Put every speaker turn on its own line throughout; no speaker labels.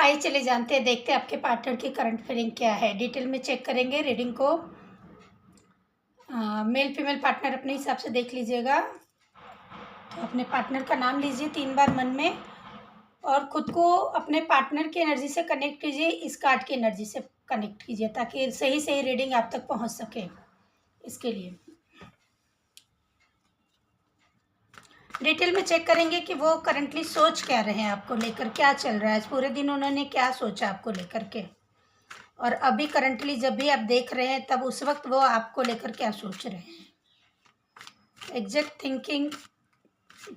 आइए चले जानते हैं, देखते हैं आपके पार्टनर की करंट फीलिंग क्या है। डिटेल में चेक करेंगे रीडिंग को। मेल फीमेल पार्टनर अपने हिसाब से देख लीजिएगा। तो अपने पार्टनर का नाम लीजिए 3 बार मन में और खुद को अपने पार्टनर की एनर्जी से कनेक्ट कीजिए, इस कार्ड की एनर्जी से कनेक्ट कीजिए ताकि सही सही रीडिंग आप तक पहुंच सके। इसके लिए डिटेल में चेक करेंगे कि वो करंटली सोच क्या रहे हैं, आपको लेकर क्या चल रहा है, पूरे दिन उन्होंने क्या सोचा आपको लेकर के, और अभी करंटली जब भी आप देख रहे हैं तब उस वक्त वो आपको लेकर क्या सोच रहे हैं। एग्जैक्ट थिंकिंग,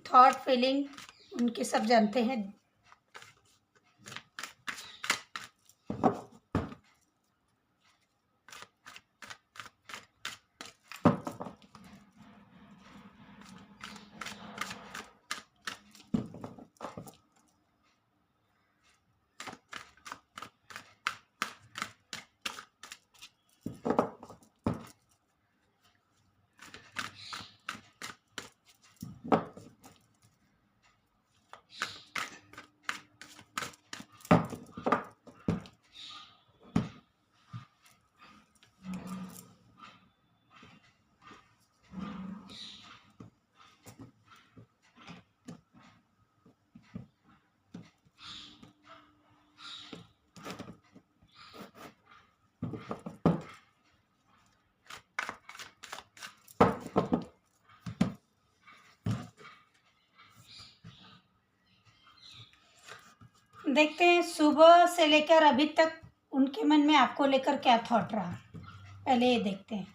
थॉट, फीलिंग उनके सब जानते हैं। देखते हैं सुबह से लेकर अभी तक उनके मन में आपको लेकर क्या थॉट रहा, पहले ये देखते हैं।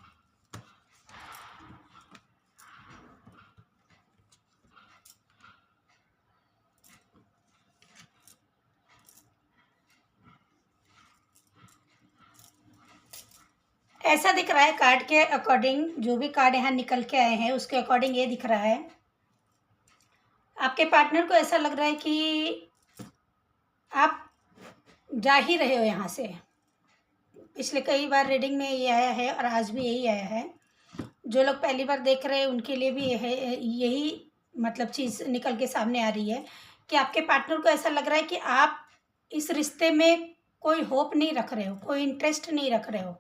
ऐसा दिख रहा है कार्ड के अकॉर्डिंग, जो भी कार्ड यहाँ निकल के आए हैं उसके अकॉर्डिंग ये दिख रहा है। आपके पार्टनर को ऐसा लग रहा है कि आप जा ही रहे हो यहाँ से। पिछले कई बार रीडिंग में ये आया है और आज भी यही आया है। जो लोग पहली बार देख रहे हैं उनके लिए भी यही मतलब चीज़ निकल के सामने आ रही है कि आपके पार्टनर को ऐसा लग रहा है कि आप इस रिश्ते में कोई होप नहीं रख रहे हो, कोई इंटरेस्ट नहीं रख रहे हो।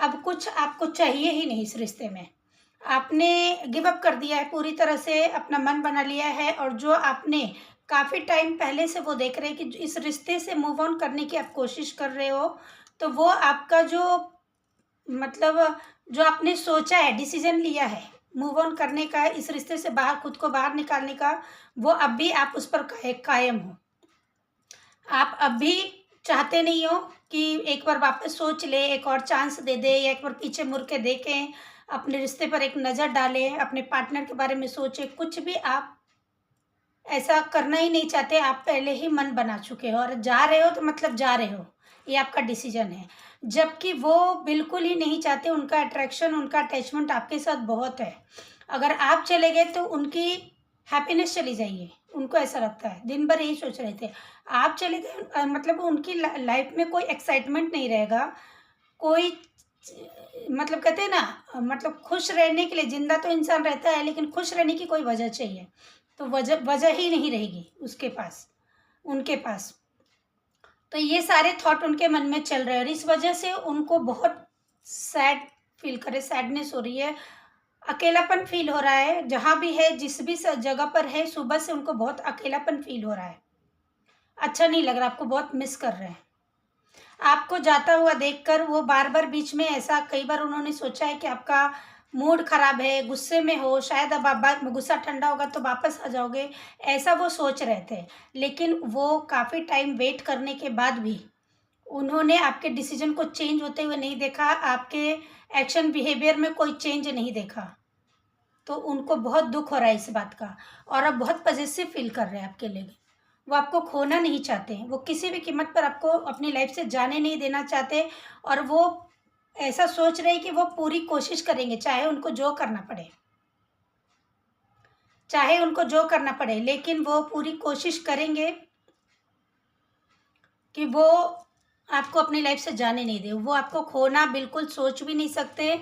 अब कुछ आपको चाहिए ही नहीं इस रिश्ते में। आपने गिव अप कर दिया है, पूरी तरह से अपना मन बना लिया है, और जो आपने काफ़ी टाइम पहले से वो देख रहे हैं कि इस रिश्ते से मूव ऑन करने की आप कोशिश कर रहे हो, तो वो आपका जो मतलब जो आपने सोचा है, डिसीजन लिया है मूव ऑन करने का, इस रिश्ते से बाहर खुद को बाहर निकालने का, वो अब भी आप उस पर कायम हो। आप अब भी चाहते नहीं हो कि एक बार वापस सोच ले, एक और चांस दे दे, या एक बार पीछे मुड़ के देखें, अपने रिश्ते पर एक नज़र डालें, अपने पार्टनर के बारे में सोचें। कुछ भी आप ऐसा करना ही नहीं चाहते। आप पहले ही मन बना चुके हो और जा रहे हो तो मतलब जा रहे हो, ये आपका डिसीजन है। जबकि वो बिल्कुल ही नहीं चाहते, उनका अट्रैक्शन, उनका अटैचमेंट आपके साथ बहुत है। अगर आप चले गए तो उनकी हैप्पीनेस चली जाएगी, उनको ऐसा लगता है। दिन भर यही सोच रहे थे, आप चले गए मतलब उनकी लाइफ में कोई एक्साइटमेंट नहीं रहेगा, कोई मतलब कहते हैं ना, मतलब खुश रहने के लिए, जिंदा तो इंसान रहता है लेकिन खुश रहने की कोई वजह चाहिए, तो वजह ही नहीं रहेगी उसके पास, उनके पास। तो ये सारे थॉट उनके मन में चल रहे हैं और इस वजह से उनको बहुत सैड फील करे, सैडनेस हो रही है, अकेलापन फील हो रहा है। जहाँ भी है, जिस भी जगह पर है, सुबह से उनको बहुत अकेलापन फील हो रहा है। अच्छा नहीं लग रहा, आपको बहुत मिस कर रहे हैं। आपको जाता हुआ देखकर वो बार बार बीच में ऐसा कई बार उन्होंने सोचा है कि आपका मूड खराब है, गुस्से में हो, शायद अब आप गुस्सा ठंडा होगा तो वापस आ जाओगे, ऐसा वो सोच रहे थे। लेकिन वो काफ़ी टाइम वेट करने के बाद भी उन्होंने आपके डिसीजन को चेंज होते हुए नहीं देखा, आपके एक्शन बिहेवियर में कोई चेंज नहीं देखा। तो उनको बहुत दुख हो रहा है इस बात का, और अब बहुत पॉजिटिव फील कर रहे हैं आपके लिए। वो आपको खोना नहीं चाहते हैं, वो किसी भी कीमत पर आपको अपनी लाइफ से जाने नहीं देना चाहते, और वो ऐसा सोच रहे हैं कि वो पूरी कोशिश करेंगे, चाहे उनको जो करना पड़े, चाहे उनको जो करना पड़े, लेकिन वो पूरी कोशिश करेंगे कि वो आपको अपनी लाइफ से जाने नहीं दे। वो आपको खोना बिल्कुल सोच भी नहीं सकते,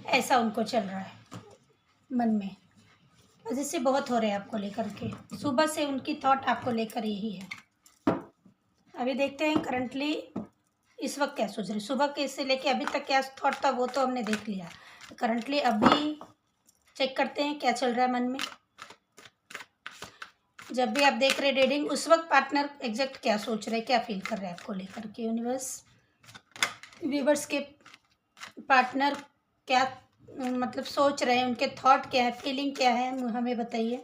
ऐसा उनको चल रहा है मन में। वजह से बहुत हो रहे हैं आपको लेकर के, सुबह से उनकी थॉट आपको लेकर यही है। अभी देखते हैं करंटली इस वक्त क्या सोच रहे। सुबह के से लेके अभी तक क्या थॉट था वो तो हमने देख लिया। करंटली अभी चेक करते हैं क्या चल रहा है मन में। जब भी आप देख रहे रीडिंग, उस वक्त पार्टनर एग्जैक्ट क्या सोच रहे, क्या फील कर रहे हैं आपको लेकर के। यूनिवर्स, व्यूवर्स के पार्टनर क्या मतलब सोच रहे हैं, उनके थॉट क्या है, फीलिंग क्या है, हमें बताइए।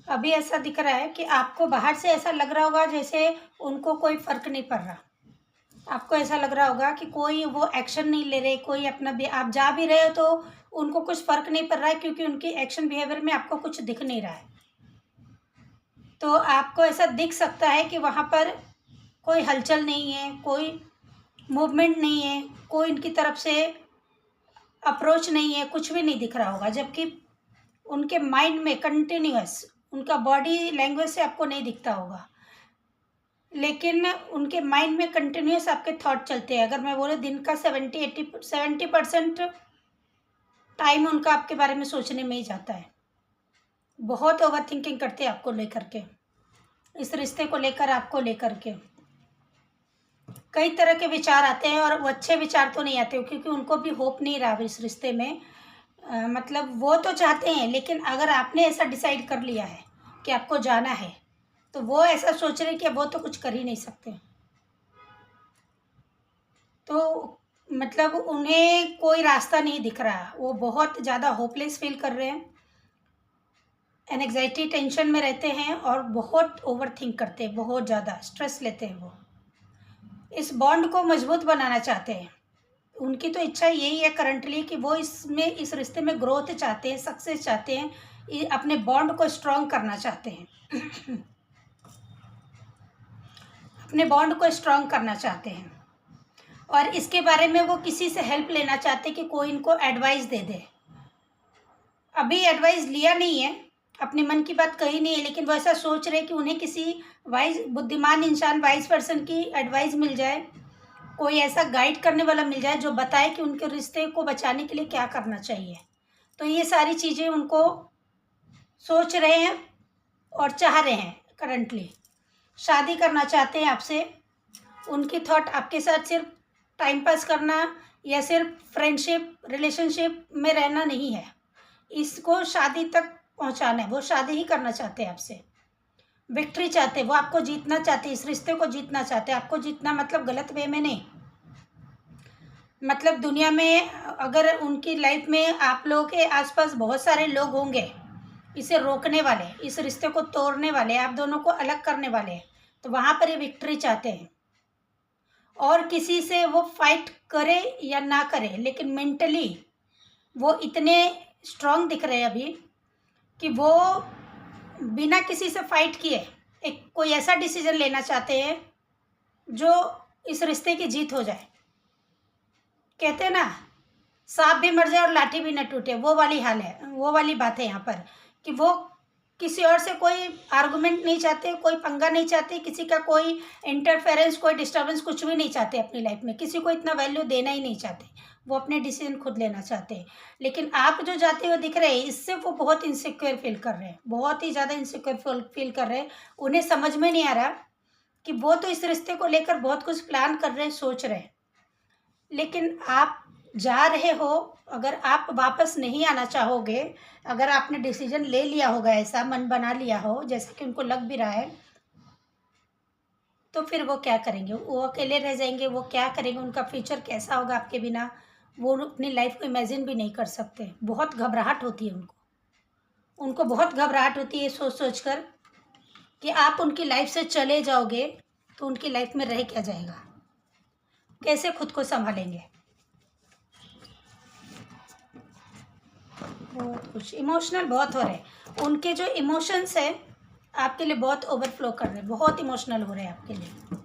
अभी ऐसा दिख रहा है कि आपको बाहर से ऐसा लग रहा होगा जैसे उनको कोई फर्क नहीं पड़ रहा। आपको ऐसा लग रहा होगा कि कोई वो एक्शन नहीं ले रहे, कोई अपना भी, आप जा भी रहे हो तो उनको कुछ फर्क नहीं पड़ रहा है, क्योंकि उनकी एक्शन बिहेवियर में आपको कुछ दिख नहीं रहा है। तो आपको ऐसा दिख सकता है कि वहाँ पर कोई हलचल नहीं है, कोई मूवमेंट नहीं है, कोई इनकी तरफ से अप्रोच नहीं है, कुछ भी नहीं दिख रहा होगा। जबकि उनके माइंड में कंटिन्यूअस, उनका बॉडी लैंग्वेज से आपको नहीं दिखता होगा, लेकिन उनके माइंड में कंटिन्यूअस आपके थॉट चलते हैं। अगर मैं बोले दिन का 70% टाइम उनका आपके बारे में सोचने में ही जाता है। बहुत ओवर थिंकिंग करते हैं आपको लेकर के, इस रिश्ते को लेकर, आपको लेकर के कई तरह के विचार आते हैं, और वो अच्छे विचार तो नहीं आते, क्योंकि उनको भी होप नहीं रहा इस रिश्ते में। मतलब वो तो चाहते हैं, लेकिन अगर आपने ऐसा डिसाइड कर लिया है कि आपको जाना है, तो वो ऐसा सोच रहे हैं कि वो तो कुछ कर ही नहीं सकते। तो मतलब उन्हें कोई रास्ता नहीं दिख रहा, वो बहुत ज़्यादा होपलेस फील कर रहे हैं, एनजाइटी टेंशन में रहते हैं, और बहुत ओवर थिंक करते हैं, बहुत ज़्यादा स्ट्रेस लेते हैं। वो इस बॉन्ड को मजबूत बनाना चाहते हैं। उनकी तो इच्छा यही है करंटली कि वो इस रिश्ते में ग्रोथ चाहते हैं, सक्सेस चाहते हैं, अपने बॉन्ड को स्ट्रॉन्ग करना चाहते हैं। अपने बॉन्ड को स्ट्रॉन्ग करना चाहते हैं, और इसके बारे में वो किसी से हेल्प लेना चाहते हैं कि कोई इनको एडवाइस दे दे। अभी एडवाइस लिया नहीं है, अपने मन की बात कही नहीं है, लेकिन वो ऐसा सोच रहे कि उन्हें किसी वाइज, बुद्धिमान इंसान, वाइज पर्सन की एडवाइस मिल जाए, कोई ऐसा गाइड करने वाला मिल जाए जो बताए कि उनके रिश्ते को बचाने के लिए क्या करना चाहिए। तो ये सारी चीज़ें उनको सोच रहे हैं और चाह रहे हैं। करंटली शादी करना चाहते हैं आपसे। उनकी थॉट आपके साथ सिर्फ टाइम पास करना या सिर्फ फ्रेंडशिप रिलेशनशिप में रहना नहीं है, इसको शादी तक पहुंचाना है। वो शादी ही करना चाहते हैं आपसे, विक्ट्री चाहते हैं, वो आपको जीतना चाहते हैं, इस रिश्ते को जीतना चाहते हैं। आपको जीतना मतलब गलत वे में नहीं, मतलब दुनिया में अगर उनकी लाइफ में आप लोगों के आसपास बहुत सारे लोग होंगे इसे रोकने वाले, इस रिश्ते को तोड़ने वाले, आप दोनों को अलग करने वाले, तो वहाँ पर ये विक्ट्री चाहते हैं। और किसी से वो फाइट करे या ना करे, लेकिन मेंटली वो इतने स्ट्रांग दिख रहे हैं अभी कि वो बिना किसी से फाइट किए एक कोई ऐसा डिसीजन लेना चाहते हैं जो इस रिश्ते की जीत हो जाए। कहते हैं ना, सांप भी मर जाए और लाठी भी न टूटे, वो वाली हाल है, वो वाली बात है यहाँ पर, कि वो किसी और से कोई आर्गुमेंट नहीं चाहते, कोई पंगा नहीं चाहते, किसी का कोई इंटरफेरेंस, कोई डिस्टर्बेंस, कुछ भी नहीं चाहते अपनी लाइफ में, किसी को इतना वैल्यू देना ही नहीं चाहते। वो अपने डिसीजन खुद लेना चाहते हैं। लेकिन आप जो जाते हुए दिख रहे हैं, इससे वो बहुत इनसिक्योर फील कर रहे हैं, बहुत ही ज़्यादा इनसिक्योर फील कर रहे हैं। उन्हें समझ में नहीं आ रहा कि वो तो इस रिश्ते को लेकर बहुत कुछ प्लान कर रहे हैं, सोच रहे हैं, लेकिन आप जा रहे हो, अगर आप वापस नहीं आना चाहोगे, अगर आपने डिसीजन ले लिया होगा, ऐसा मन बना लिया हो जैसा कि उनको लग भी रहा है, तो फिर वो क्या करेंगे? वो अकेले रह जाएंगे, वो क्या करेंगे, उनका फ्यूचर कैसा होगा आपके बिना, वो अपनी लाइफ को इमेजिन भी नहीं कर सकते। बहुत घबराहट होती है उनको, उनको बहुत घबराहट होती है सोच सोच कर कि आप उनकी लाइफ से चले जाओगे तो उनकी लाइफ में रह क्या जाएगा, कैसे खुद को संभालेंगे। बहुत कुछ इमोशनल बहुत हो रहे हैं, उनके जो इमोशंस है आपके लिए बहुत ओवरफ्लो कर रहे हैं, बहुत इमोशनल हो रहे हैं आपके लिए।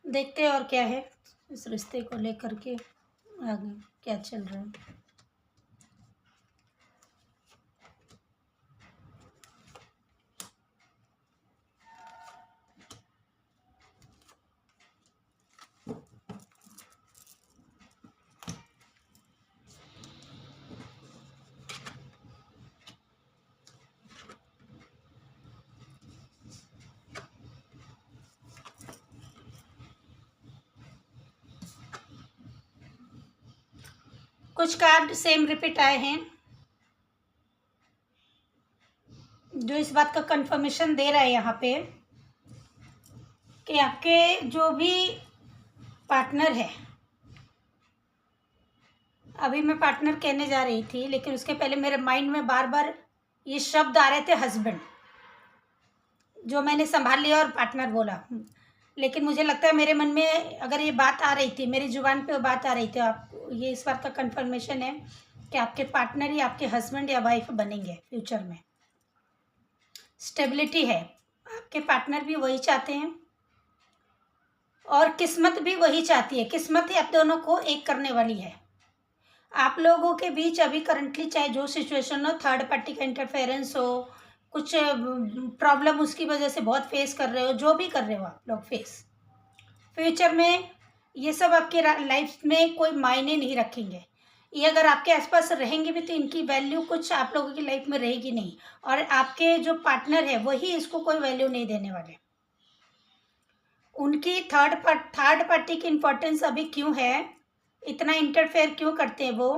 देखते हैं और क्या है इस रिश्ते को लेकर के आगे क्या चल रहा है। कुछ कार्ड सेम रिपीट आए हैं जो इस बात का कंफर्मेशन दे रहा है यहाँ पे कि आपके जो भी पार्टनर है, अभी मैं पार्टनर कहने जा रही थी लेकिन उसके पहले मेरे माइंड में बार बार ये शब्द आ रहे थे हस्बैंड, जो मैंने संभाल लिया और पार्टनर बोला। लेकिन मुझे लगता है मेरे मन में अगर ये बात आ रही थी, मेरी जुबान पे वो बात आ रही थी, आप ये इस बात का कंफर्मेशन है कि आपके पार्टनर ही आपके हस्बैंड या वाइफ बनेंगे फ्यूचर में। स्टेबिलिटी है, आपके पार्टनर भी वही चाहते हैं और किस्मत भी वही चाहती है। किस्मत ही आप दोनों को एक करने वाली है। आप लोगों के बीच अभी करंटली चाहे जो सिचुएशन हो, थर्ड पार्टी का इंटरफेरेंस हो, कुछ प्रॉब्लम उसकी वजह से बहुत फेस कर रहे हो, जो भी कर रहे हो आप लोग फेस, फ्यूचर में ये सब आपके लाइफ में कोई मायने नहीं रखेंगे। ये अगर आपके आसपास रहेंगे भी तो इनकी वैल्यू कुछ आप लोगों की लाइफ में रहेगी नहीं, और आपके जो पार्टनर है वही इसको कोई वैल्यू नहीं देने वाले। उनकी थर्ड पार्टी की इम्पोर्टेंस अभी क्यों है, इतना इंटरफेयर क्यों करते हैं वो,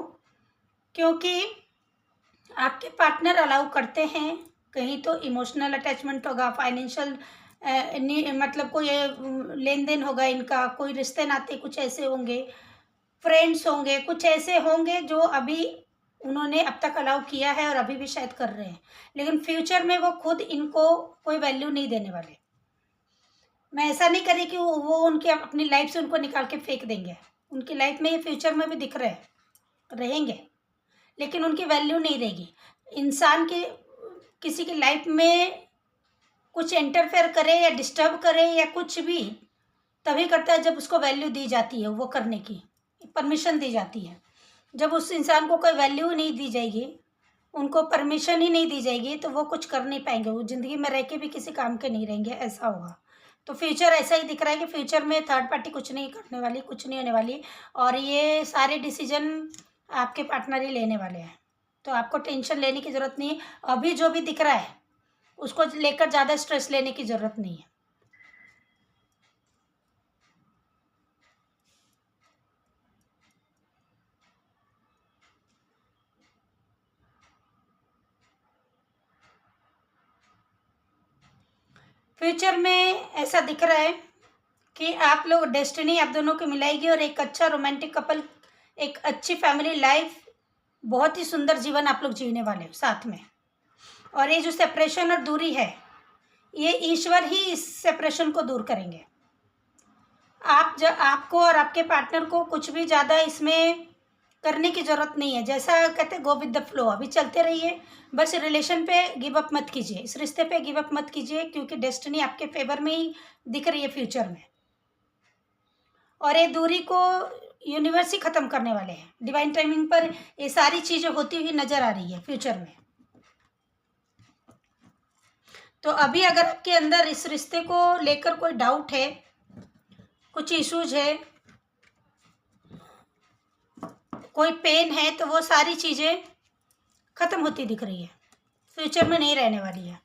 क्योंकि आपके पार्टनर अलाउ करते हैं, कहीं तो इमोशनल अटैचमेंट होगा, फाइनेंशियल मतलब कोई लेन देन होगा इनका, कोई रिश्ते नाते कुछ ऐसे होंगे, फ्रेंड्स होंगे, कुछ ऐसे होंगे जो अभी उन्होंने अब तक अलाउ किया है और अभी भी शायद कर रहे हैं, लेकिन फ्यूचर में वो खुद इनको कोई वैल्यू नहीं देने वाले। मैं ऐसा नहीं करी कि वो उनकी अपनी लाइफ से उनको निकाल के फेंक देंगे, उनकी लाइफ में ये फ्यूचर में भी दिख रहे रहेंगे, लेकिन उनकी वैल्यू नहीं रहेगी। इंसान की किसी की लाइफ में कुछ इंटरफेयर करे या डिस्टर्ब करे या कुछ भी तभी करता है जब उसको वैल्यू दी जाती है, वो करने की परमिशन दी जाती है। जब उस इंसान को कोई वैल्यू नहीं दी जाएगी, उनको परमिशन ही नहीं दी जाएगी, तो वो कुछ कर नहीं पाएंगे, वो ज़िंदगी में रह के भी किसी काम के नहीं रहेंगे, ऐसा होगा। तो फ्यूचर ऐसा ही दिख रहा है कि फ्यूचर में थर्ड पार्टी कुछ नहीं करने वाली, कुछ नहीं होने वाली, और ये सारे डिसीजन आपके पार्टनर ही लेने वाले हैं। तो आपको टेंशन लेने की ज़रूरत नहीं है, अभी जो भी दिख रहा है उसको लेकर ज़्यादा स्ट्रेस लेने की ज़रूरत नहीं है। फ्यूचर में ऐसा दिख रहा है कि आप लोग डेस्टिनी आप दोनों को मिलाएगी और एक अच्छा रोमांटिक कपल, एक अच्छी फैमिली लाइफ, बहुत ही सुंदर जीवन आप लोग जीने वाले हो साथ में। और ये जो सेपरेशन और दूरी है, ये ईश्वर ही इस सेपरेशन को दूर करेंगे। आपको और आपके पार्टनर को कुछ भी ज़्यादा इसमें करने की ज़रूरत नहीं है। जैसा कहते हैं गो विद द फ्लो, अभी चलते रहिए, बस रिलेशन पे गिव अप मत कीजिए, इस रिश्ते पे गिव अप मत कीजिए, क्योंकि डेस्टिनी आपके फेवर में ही दिख रही है फ्यूचर में। और ये दूरी को यूनिवर्स ही ख़त्म करने वाले हैं। डिवाइन टाइमिंग पर ये सारी चीज़ें होती हुई नज़र आ रही है फ्यूचर में। तो अभी अगर आपके अंदर इस रिश्ते को लेकर कोई डाउट है, कुछ इश्यूज है, कोई पेन है, तो वो सारी चीज़ें ख़त्म होती दिख रही है, फ्यूचर में नहीं रहने वाली है।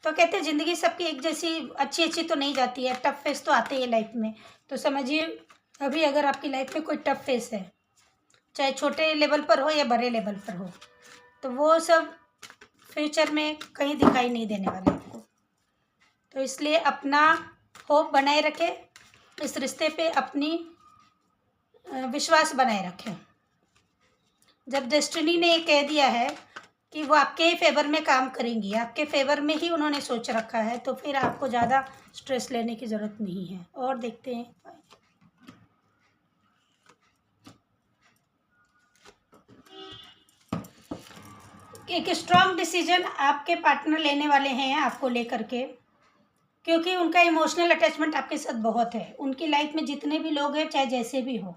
तो कहते हैं ज़िंदगी सबकी एक जैसी अच्छी अच्छी तो नहीं जाती है, टफ फेस तो आते हैं लाइफ में। तो समझिए अभी अगर आपकी लाइफ में कोई टफ फेस है, चाहे छोटे लेवल पर हो या बड़े लेवल पर हो, तो वो सब फ्यूचर में कहीं दिखाई नहीं देने वाले आपको। तो इसलिए अपना होप बनाए रखें, इस रिश्ते पे अपनी विश्वास बनाए रखें। जब डेस्टिनी ने ये कह दिया है कि वो आपके ही फेवर में काम करेंगी, आपके फेवर में ही उन्होंने सोच रखा है, तो फिर आपको ज़्यादा स्ट्रेस लेने की ज़रूरत नहीं है। और देखते हैं एक स्ट्रॉन्ग डिसीजन आपके पार्टनर लेने वाले हैं आपको लेकर के, क्योंकि उनका इमोशनल अटैचमेंट आपके साथ बहुत है। उनकी लाइफ में जितने भी लोग हैं, चाहे जैसे भी हो,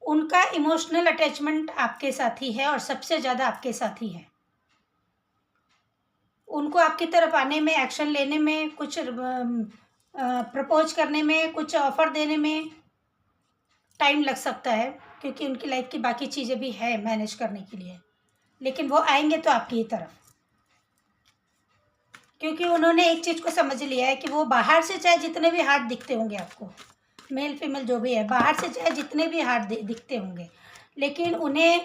उनका इमोशनल अटैचमेंट आपके साथ ही है और सबसे ज़्यादा आपके साथ ही है। उनको आपकी तरफ आने में, एक्शन लेने में, कुछ प्रपोज करने में, कुछ ऑफर देने में टाइम लग सकता है, क्योंकि उनकी लाइफ की बाकी चीज़ें भी है मैनेज करने के लिए, लेकिन वो आएंगे तो आपकी ही तरफ, क्योंकि उन्होंने एक चीज़ को समझ लिया है कि वो बाहर से चाहे जितने भी हार्ट दिखते होंगे आपको, मेल फीमेल जो भी है, बाहर से चाहे जितने भी हार्ट दिखते होंगे, लेकिन उन्हें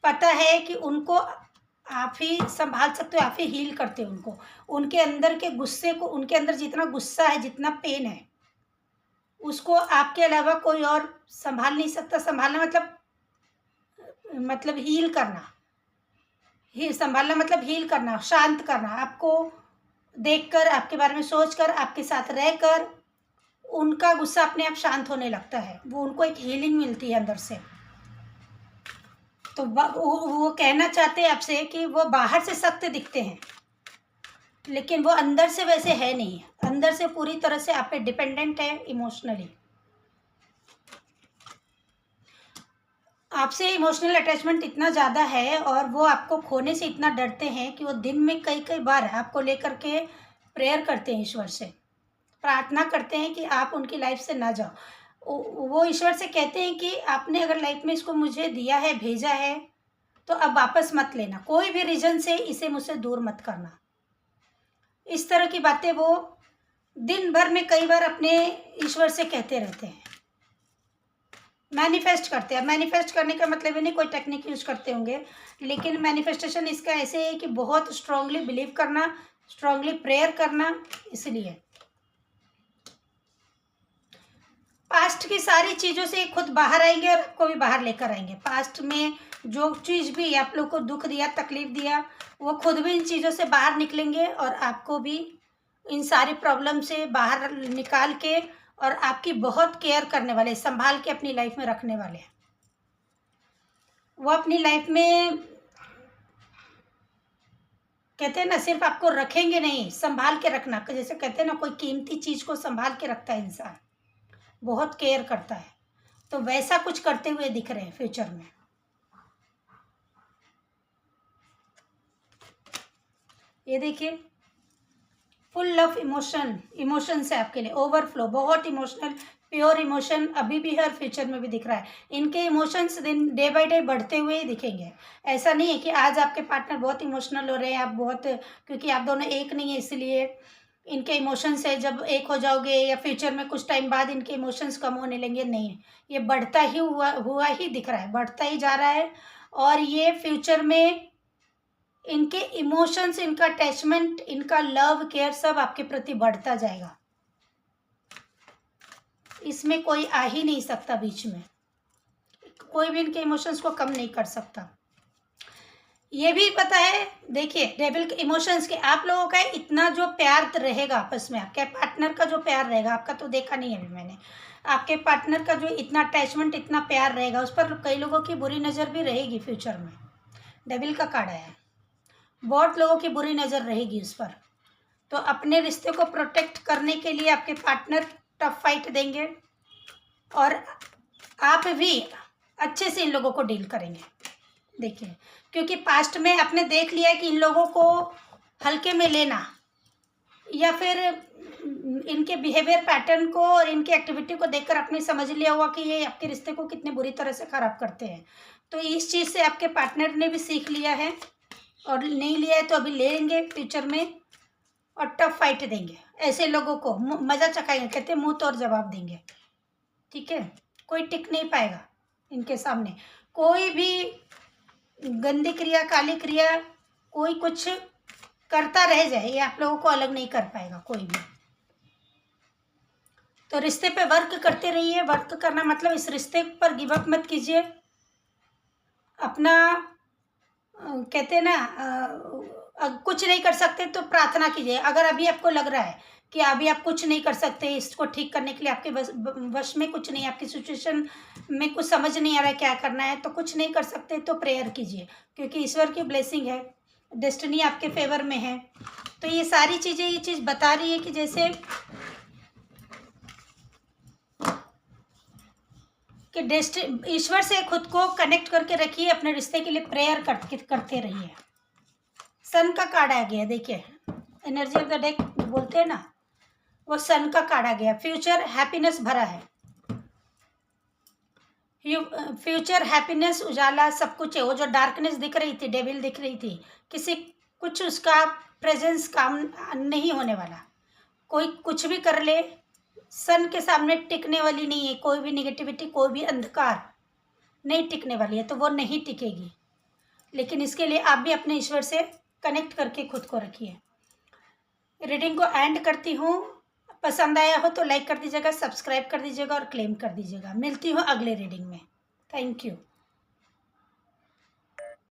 पता है कि उनको आप ही संभाल सकते हो, आप ही हील करते हो उनको। उनके अंदर के गुस्से को, उनके अंदर जितना गुस्सा है, जितना पेन है, उसको आपके अलावा कोई और संभाल नहीं सकता। संभालना मतलब हील करना, संभालना मतलब हील करना, शांत करना। आपको देखकर, आपके बारे में सोचकर, आपके साथ रहकर उनका गुस्सा अपने आप शांत होने लगता है। वो उनको एक हीलिंग मिलती है अंदर से। तो वो कहना चाहते हैं आपसे कि वो बाहर से सख्त दिखते हैं, लेकिन वो अंदर से वैसे है नहीं। अंदर से पूरी तरह से आप पे डिपेंडेंट है इमोशनली। आपसे इमोशनल अटैचमेंट इतना ज़्यादा है और वो आपको खोने से इतना डरते हैं कि वो दिन में कई कई बार आपको लेकर के प्रेयर करते हैं, ईश्वर से प्रार्थना करते हैं कि आप उनकी लाइफ से ना जाओ। वो ईश्वर से कहते हैं कि आपने अगर लाइफ में इसको मुझे दिया है, भेजा है, तो अब वापस मत लेना, कोई भी रीज़न से इसे मुझसे दूर मत करना। इस तरह की बातें वो दिन भर में कई बार अपने ईश्वर से कहते रहते हैं, मैनिफेस्ट करते हैं। मैनिफेस्ट करने का मतलब ये नहीं कोई टेक्निक यूज करते होंगे, लेकिन मैनिफेस्टेशन इसका ऐसे है कि बहुत स्ट्रांगली बिलीव करना, स्ट्रांगली प्रेयर करना। इसलिए पास्ट की सारी चीज़ों से खुद बाहर आएंगे और आपको भी बाहर लेकर आएंगे। पास्ट में जो चीज़ भी आप लोग को दुख दिया, तकलीफ दिया, वो खुद भी इन चीज़ों से बाहर निकलेंगे और आपको भी इन सारी प्रॉब्लम से बाहर निकाल के और आपकी बहुत केयर करने वाले, संभाल के अपनी लाइफ में रखने वाले हैं। वो अपनी लाइफ में कहते हैं ना, सिर्फ आपको रखेंगे नहीं, संभाल के रखना। जैसे कहते हैं ना, कोई कीमती चीज़ को संभाल के रखता है इंसान, बहुत केयर करता है, तो वैसा कुछ करते हुए दिख रहे हैं फ्यूचर में। ये देखिए, फुल ऑफ इमोशंस है आपके लिए, ओवरफ्लो, बहुत इमोशनल, प्योर इमोशन अभी भी है और फ्यूचर में भी दिख रहा है। इनके इमोशंस डे बाय डे बढ़ते हुए ही दिखेंगे। ऐसा नहीं है कि आज आपके पार्टनर बहुत इमोशनल हो रहे हैं, आप बहुत, क्योंकि आप दोनों एक नहीं है इसलिए इनके इमोशंस है, जब एक हो जाओगे या फ्यूचर में कुछ टाइम बाद इनके इमोशंस कम होने लगेंगे, नहीं। ये बढ़ता ही हुआ ही दिख रहा है, बढ़ता ही जा रहा है। और ये फ्यूचर में इनके इमोशंस, इनका अटैचमेंट, इनका लव केयर सब आपके प्रति बढ़ता जाएगा। इसमें कोई आ ही नहीं सकता बीच में, कोई भी इनके इमोशंस को कम नहीं कर सकता। ये भी पता है, देखिए डेविल के इमोशंस के, आप लोगों का इतना जो प्यार रहेगा आपस में, आपके पार्टनर का जो प्यार रहेगा, आपका तो देखा नहीं है अभी मैंने, आपके पार्टनर का जो इतना अटैचमेंट, इतना प्यार रहेगा, उस पर कई लोगों की बुरी नज़र भी रहेगी फ्यूचर में। डेविल का कार्ड है, बहुत लोगों की बुरी नज़र रहेगी उस पर। तो अपने रिश्ते को प्रोटेक्ट करने के लिए आपके पार्टनर टफ फाइट देंगे और आप भी अच्छे से इन लोगों को डील करेंगे। देखिए, क्योंकि पास्ट में आपने देख लिया है कि इन लोगों को हल्के में लेना, या फिर इनके बिहेवियर पैटर्न को और इनकी एक्टिविटी को देखकर आपने समझ लिया होगा कि ये आपके रिश्ते को कितने बुरी तरह से ख़राब करते हैं। तो इस चीज़ से आपके पार्टनर ने भी सीख लिया है, और नहीं लिया है तो अभी लेंगे फ्यूचर में, और टफ फाइट देंगे। ऐसे लोगों को मज़ा चखाएंगे, कहते हैं मुँह तोड़ जवाब देंगे। ठीक है, कोई टिक नहीं पाएगा इनके सामने। कोई भी गंदी क्रिया, काली क्रिया, कोई कुछ करता रह जाए, ये आप लोगों को अलग नहीं कर पाएगा कोई भी। तो रिश्ते पे वर्क करते रहिए। वर्क करना मतलब इस रिश्ते पर गिव अप मत कीजिए। अपना कहते हैं ना, कुछ नहीं कर सकते तो प्रार्थना कीजिए। अगर अभी आपको लग रहा है कि अभी आप कुछ नहीं कर सकते, इसको ठीक करने के लिए आपके वश में कुछ नहीं, आपकी सिचुएशन में कुछ समझ नहीं आ रहा है क्या करना है, तो कुछ नहीं कर सकते तो प्रेयर कीजिए, क्योंकि ईश्वर की ब्लेसिंग है, डेस्टिनी आपके फेवर में है। तो ये सारी चीज़ें, ये चीज़ बता रही है कि जैसे कि ईश्वर से खुद को कनेक्ट करके रखिए, अपने रिश्ते के लिए प्रेयर करते रहिए। सन का कार्ड आ गया, देखिए एनर्जी ऑफ द डेक बोलते हैं ना, वो सन का कार्ड आ गया। फ्यूचर हैप्पीनेस भरा है, फ्यूचर हैप्पीनेस, उजाला सब कुछ है। वो जो डार्कनेस दिख रही थी, डेविल दिख रही थी, किसी कुछ उसका प्रेजेंस काम नहीं होने वाला। कोई कुछ भी कर ले, सन के सामने टिकने वाली नहीं है। कोई भी निगेटिविटी, कोई भी अंधकार नहीं टिकने वाली है, तो वो नहीं टिकेगी। लेकिन इसके लिए आप भी अपने ईश्वर से कनेक्ट करके खुद को रखिए। रीडिंग को एंड करती हूँ। पसंद आया हो तो लाइक कर दीजिएगा, सब्सक्राइब कर दीजिएगा और क्लेम कर दीजिएगा। मिलती हूँ अगले रीडिंग में। Thank you.